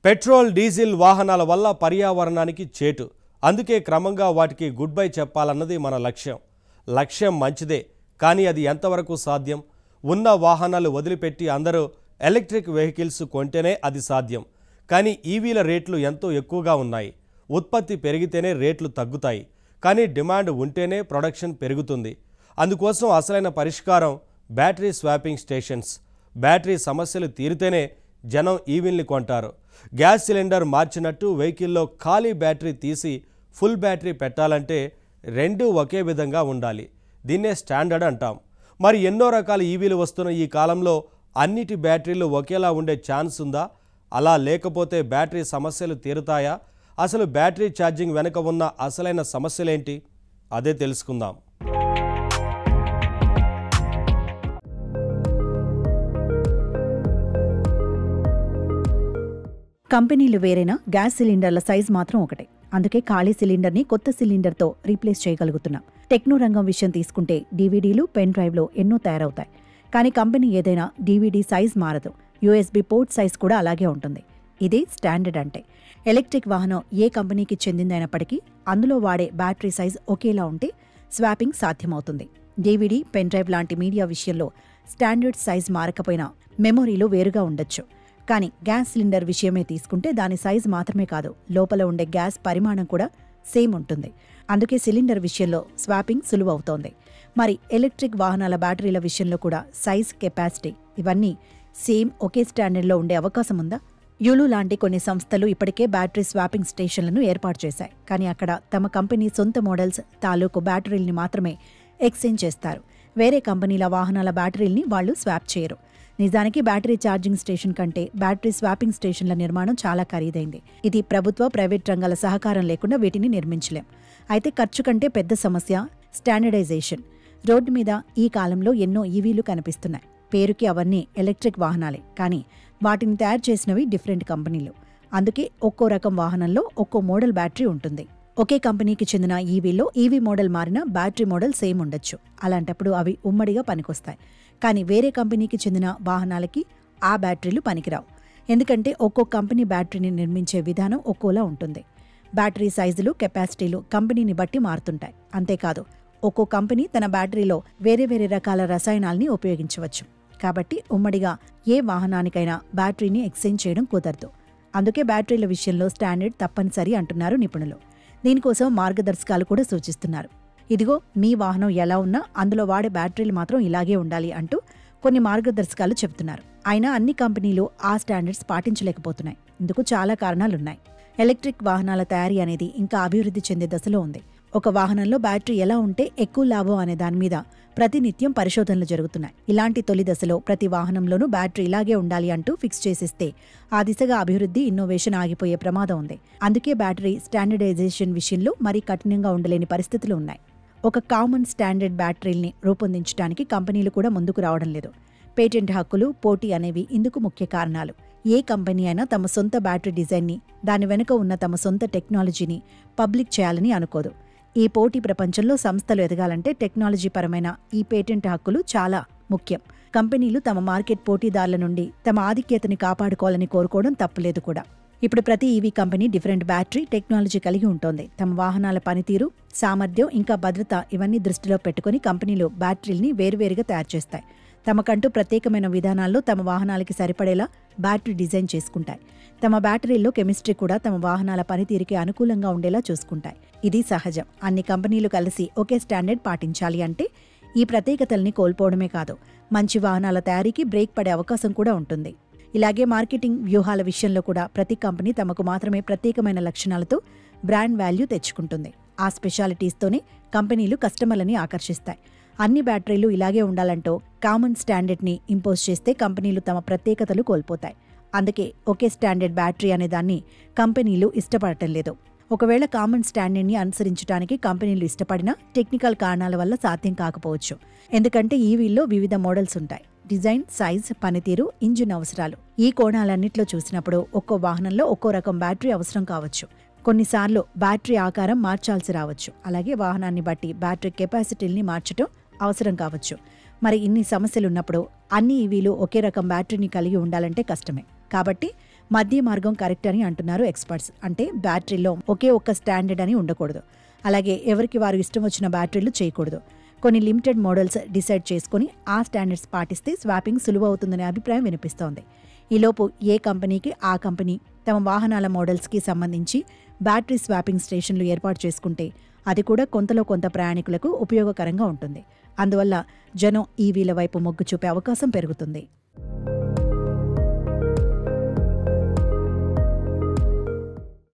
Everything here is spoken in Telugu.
పెట్రోల్ డీజిల్ వాహనాల వల్ల పర్యావరణానికి చేటు. అందుకే క్రమంగా వాటికి గుడ్ బై చెప్పాలన్నది మన లక్ష్యం మంచిదే, కానీ అది ఎంతవరకు సాధ్యం? ఉన్న వాహనాలు వదిలిపెట్టి అందరూ ఎలక్ట్రిక్ వెహికల్స్ కొంటేనే అది సాధ్యం. కానీ ఈవీల రేట్లు ఎంతో ఎక్కువగా ఉన్నాయి. ఉత్పత్తి పెరిగితేనే రేట్లు తగ్గుతాయి, కానీ డిమాండ్ ఉంటేనే ప్రొడక్షన్ పెరుగుతుంది. అందుకోసం అసలైన పరిష్కారం బ్యాటరీ స్వాపింగ్ స్టేషన్స్. బ్యాటరీ సమస్యలు తీరితేనే జనం ఈవీల్ని కొంటారు. గ్యాస్ సిలిండర్ మార్చినట్టు వెహికల్లో ఖాళీ బ్యాటరీ తీసి ఫుల్ బ్యాటరీ పెట్టాలంటే రెండూ ఒకే విధంగా ఉండాలి. దీన్నే స్టాండర్డ్ అంటాం. మరి ఎన్నో రకాల ఈవీలు వస్తున్న ఈ కాలంలో అన్నిటి బ్యాటరీలు ఒకేలా ఉండే ఛాన్స్ ఉందా? అలా లేకపోతే బ్యాటరీ సమస్యలు తీరుతాయా? అసలు బ్యాటరీ ఛార్జింగ్ వెనుక ఉన్న అసలైన సమస్యలేంటి? అదే తెలుసుకుందాం. కంపెనీలు వేరైనా గ్యాస్ సిలిండర్ల సైజ్ మాత్రం ఒకటే. అందుకే ఖాళీ సిలిండర్ని కొత్త సిలిండర్తో రీప్లేస్ చేయగలుగుతున్నాం. టెక్నో రంగం విషయం తీసుకుంటే డీవీడీలు, పెన్ డ్రైవ్లు ఎన్నో తయారవుతాయి. కానీ కంపెనీ ఏదైనా డీవీడీ సైజ్ మారదు. యూఎస్బీ పోర్ట్ సైజ్ కూడా అలాగే ఉంటుంది. ఇదే స్టాండర్డ్ అంటే. ఎలక్ట్రిక్ వాహనం ఏ కంపెనీకి చెందిందైనప్పటికీ అందులో వాడే బ్యాటరీ సైజ్ ఒకేలా ఉంటే స్వాపింగ్ సాధ్యమవుతుంది. డీవీడీ, పెన్ డ్రైవ్ లాంటి మీడియా విషయంలో స్టాండర్డ్ సైజ్ మారకపోయినా మెమొరీలు వేరుగా ఉండొచ్చు. కానీ గ్యాస్ సిలిండర్ విషయమే తీసుకుంటే దాని సైజ్ మాత్రమే కాదు, లోపల ఉండే గ్యాస్ పరిమాణం కూడా సేమ్ ఉంటుంది. అందుకే సిలిండర్ విషయంలో స్వాపింగ్ సులువవుతోంది. మరి ఎలక్ట్రిక్ వాహనాల బ్యాటరీల విషయంలో కూడా సైజ్, కెపాసిటీ ఇవన్నీ సేమ్ ఒకే స్టాండర్డ్లో ఉండే అవకాశం ఉందా? యులు లాంటి కొన్ని సంస్థలు ఇప్పటికే బ్యాటరీ స్వాపింగ్ స్టేషన్లను ఏర్పాటు చేశాయి. కానీ అక్కడ తమ కంపెనీ సొంత మోడల్స్ తాలూకు బ్యాటరీల్ని మాత్రమే ఎక్స్చేంజ్ చేస్తారు. వేరే కంపెనీల వాహనాల బ్యాటరీల్ని వాళ్లు స్వాప్ చేయరు. నిజానికి బ్యాటరీ ఛార్జింగ్ స్టేషన్ కంటే బ్యాటరీ స్వాపింగ్ స్టేషన్ల నిర్మాణం చాలా ఖరీదైంది. ఇది ప్రభుత్వ, ప్రైవేట్ రంగాల సహకారం లేకుండా వీటిని నిర్మించలేం. అయితే ఖర్చు కంటే పెద్ద సమస్య స్టాండర్డైజేషన్. రోడ్డు మీద ఈ కాలంలో ఎన్నో ఈవీలు కనిపిస్తున్నాయి. పేరుకి అవన్నీ ఎలక్ట్రిక్ వాహనాలే, కానీ వాటిని తయారు చేసినవి డిఫరెంట్ కంపెనీలు. అందుకే ఒక్కో రకం వాహనంలో ఒక్కో మోడల్ బ్యాటరీ ఉంటుంది. ఒకే కంపెనీకి చెందిన ఈవీలో ఈవీ మోడల్ మారినా బ్యాటరీ మోడల్ సేమ్ ఉండొచ్చు. అలాంటప్పుడు అవి ఉమ్మడిగా పనికొస్తాయి. కానీ వేరే కంపెనీకి చెందిన వాహనాలకి ఆ బ్యాటరీలు పనికిరావు. ఎందుకంటే ఒక్కో కంపెనీ బ్యాటరీని నిర్మించే విధానం ఒక్కోలా ఉంటుంది. బ్యాటరీ సైజులు, కెపాసిటీలు కంపెనీని బట్టి మారుతుంటాయి. అంతేకాదు ఒక్కో కంపెనీ తన బ్యాటరీలో వేరే వేరే రకాల రసాయనాల్ని ఉపయోగించవచ్చు. కాబట్టి ఉమ్మడిగా ఏ వాహనానికైనా బ్యాటరీని ఎక్స్చేంజ్ చేయడం కుదరదు. అందుకే బ్యాటరీల విషయంలో స్టాండర్డ్ తప్పనిసరి అంటున్నారు నిపుణులు. దీనికోసం మార్గదర్శకాలు కూడా సూచిస్తున్నారు. ఇదిగో మీ వాహనం ఎలా ఉన్నా అందులో వాడే బ్యాటరీలు మాత్రం ఇలాగే ఉండాలి అంటూ కొన్ని మార్గదర్శకాలు చెబుతున్నారు. అయినా అన్ని కంపెనీలు ఆ స్టాండర్డ్స్ పాటించలేకపోతున్నాయి. ఇందుకు చాలా కారణాలున్నాయి. ఎలక్ట్రిక్ వాహనాల తయారీ అనేది ఇంకా అభివృద్ధి చెందే దశలో ఉంది. ఒక వాహనంలో బ్యాటరీ ఎలా ఉంటే ఎక్కువ లాభం అనే దాని మీద ప్రతినిత్యం పరిశోధనలు జరుగుతున్నాయి. ఇలాంటి తొలి దశలో ప్రతి వాహనంలోనూ బ్యాటరీ ఇలాగే ఉండాలి అంటూ ఫిక్స్ చేసేస్తే ఆ దిశగా అభివృద్ధి, ఇన్నోవేషన్ ఆగిపోయే ప్రమాదం ఉంది. అందుకే బ్యాటరీ స్టాండర్డైజేషన్ విషయంలో మరీ కఠినంగా ఉండలేని పరిస్థితులు ఉన్నాయి. ఒక కామన్ స్టాండర్డ్ బ్యాటరీల్ని రూపొందించడానికి కంపెనీలు కూడా ముందుకు రావడం లేదు. పేటెంట్ హక్కులు, పోటీ అనేవి ఇందుకు ముఖ్య కారణాలు. ఏ కంపెనీ అయినా తమ సొంత బ్యాటరీ డిజైన్ని, దాని వెనుక ఉన్న తమ సొంత టెక్నాలజీని పబ్లిక్ చేయాలని అనుకోదు. ఈ పోటీ ప్రపంచంలో సంస్థలు ఎదగాలంటే టెక్నాలజీ పరమైన ఈ పేటెంట్ హక్కులు చాలా ముఖ్యం. కంపెనీలు తమ మార్కెట్ పోటీదారుల నుండి తమ ఆధిక్యతని కాపాడుకోవాలని కోరుకోవడం తప్పులేదు కూడా. ఇప్పుడు ప్రతి EV company different battery technology కలిగి ఉంటోంది. తమ వాహనాల పనితీరు, సామర్థ్యం, ఇంకా భద్రత ఇవన్నీ దృష్టిలో పెట్టుకుని కంపెనీలు బ్యాటరీల్ని వేరువేరుగా తయారు చేస్తాయి. తమకంటూ ప్రత్యేకమైన విధానాల్లో తమ వాహనాలకి సరిపడేలా బ్యాటరీ డిజైన్ చేసుకుంటాయి. తమ బ్యాటరీల్లో కెమిస్ట్రీ కూడా తమ వాహనాల పనితీరుకి అనుకూలంగా ఉండేలా చూసుకుంటాయి. ఇది సహజం. అన్ని కంపెనీలు కలిసి ఒకే స్టాండర్డ్ పాటించాలి అంటే ఈ ప్రత్యేకతల్ని కోల్పోవడమే కాదు, మంచి వాహనాల తయారీకి బ్రేక్ పడే అవకాశం కూడా ఉంటుంది. ఇలాగే మార్కెటింగ్ వ్యూహాల విషయంలో కూడా ప్రతి కంపెనీ తమకు మాత్రమే ప్రత్యేకమైన లక్షణాలతో బ్రాండ్ వాల్యూ తెచ్చుకుంటుంది. ఆ స్పెషాలిటీస్తోనే కంపెనీలు కస్టమర్లని ఆకర్షిస్తాయి. అన్ని బ్యాటరీలు ఇలాగే ఉండాలంటూ కామన్ స్టాండర్డ్ని ఇంపోజ్ చేస్తే కంపెనీలు తమ ప్రత్యేకతలు కోల్పోతాయి. అందుకే ఒకే స్టాండర్డ్ బ్యాటరీ అనే దాన్ని కంపెనీలు ఇష్టపడటం లేదు. ఒకవేళ కామన్ స్టాండర్డ్ని అనుసరించడానికి కంపెనీలు ఇష్టపడినా టెక్నికల్ కారణాల వల్ల సాధ్యం కాకపోవచ్చు. ఎందుకంటే ఈవీల్లో వివిధ మోడల్స్ ఉంటాయి. డిజైన్, సైజ్, పనితీరు, ఇంజిన్ అవసరాలు ఈ కోణాలన్నిట్లో చూసినప్పుడు ఒక్కో వాహనంలో ఒక్కో రకం బ్యాటరీ అవసరం కావచ్చు. కొన్నిసార్లు బ్యాటరీ ఆకారం మార్చాల్సి రావచ్చు. అలాగే వాహనాన్ని బట్టి బ్యాటరీ కెపాసిటీల్ని మార్చడం అవసరం కావచ్చు. మరి ఇన్ని సమస్యలున్నప్పుడు అన్ని ఈవీలు ఒకే రకం బ్యాటరీని కలిగి ఉండాలంటే కష్టమే. కాబట్టి మధ్య మార్గం కరెక్ట్ అని అంటున్నారు ఎక్స్పర్ట్స్. అంటే బ్యాటరీలో ఒకే ఒక్క స్టాండర్డ్ అని ఉండకూడదు. అలాగే ఎవరికి వారు ఇష్టం వచ్చిన బ్యాటరీలు చేయకూడదు. కొన్ని లిమిటెడ్ మోడల్స్ డిసైడ్ చేసుకుని ఆ స్టాండర్డ్స్ పాటిస్తే స్వాపింగ్ సులువు అవుతుందనే అభిప్రాయం వినిపిస్తోంది. ఈలోపు ఏ కంపెనీకి ఆ కంపెనీ తమ వాహనాల మోడల్స్కి సంబంధించి బ్యాటరీ స్వాపింగ్ స్టేషన్లు ఏర్పాటు చేసుకుంటే అది కూడా కొంతలో కొంత ప్రయాణికులకు ఉపయోగకరంగా ఉంటుంది. అందువల్ల జనం ఈవీల వైపు మొగ్గు చూపే అవకాశం పెరుగుతుంది.